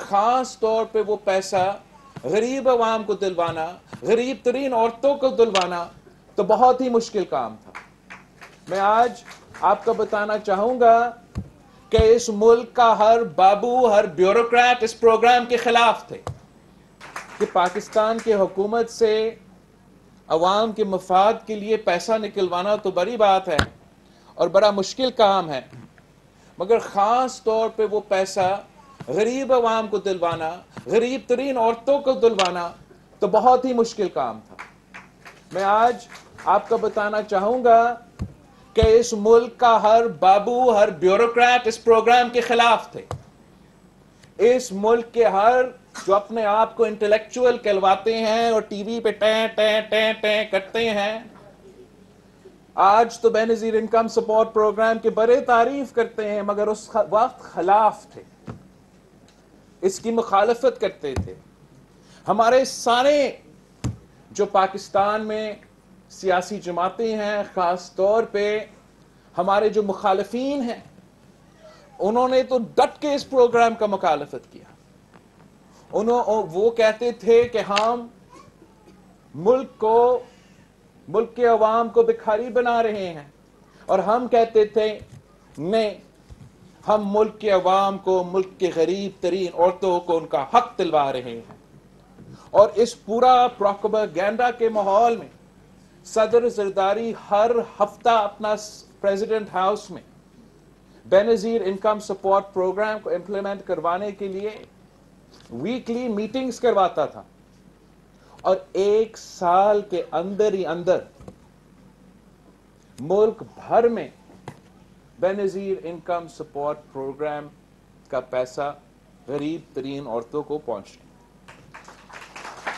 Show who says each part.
Speaker 1: ख़ास तौर पे वो पैसा गरीब अवाम को दिलवाना, गरीब तरीन औरतों को दिलवाना तो बहुत ही मुश्किल काम था। मैं आज आपको बताना चाहूँगा कि इस मुल्क का हर बाबू, हर ब्यूरोक्रेट इस प्रोग्राम के खिलाफ थे कि पाकिस्तान की हुकूमत से अवाम के मफाद के लिए पैसा निकलवाना तो बड़ी बात है और बड़ा मुश्किल काम है, मगर ख़ास तौर पे वो पैसा गरीब अवाम को दिलवाना, गरीब तरीन औरतों को दिलवाना तो बहुत ही मुश्किल काम था। मैं आज आपको बताना चाहूँगा कि इस मुल्क का हर बाबू, हर ब्यूरोक्रेट इस प्रोग्राम के खिलाफ थे। इस मुल्क के हर जो अपने आप को इंटेलेक्चुअल कहलवाते हैं और टीवी पे टें टें टें टें करते हैं, आज तो बेनज़ीर इनकम सपोर्ट प्रोग्राम के बड़े तारीफ करते हैं, मगर उस वक्त खिलाफ थे, इसकी मुखालफत करते थे। हमारे सारे जो पाकिस्तान में सियासी जमातें हैं, ख़ास तौर पे हमारे जो मुखालफीन हैं, उन्होंने तो डट के इस प्रोग्राम का मुखालफत किया। वो कहते थे कि हम मुल्क के अवाम को भिखारी बना रहे हैं, और हम कहते थे नहीं, हम मुल्क के अवाम को, मुल्क के गरीब तरीन औरतों को उनका हक दिलवा रहे हैं। और इस पूरा प्रोपेगेंडा के माहौल में सदर जरदारी हर हफ्ता अपना प्रेसिडेंट हाउस में बेनज़ीर इनकम सपोर्ट प्रोग्राम को इम्प्लीमेंट करवाने के लिए वीकली मीटिंग्स करवाता था, और एक साल के अंदर ही अंदर मुल्क भर में बेनज़ीर इनकम सपोर्ट प्रोग्राम का पैसा गरीब तरीन औरतों को पहुंचने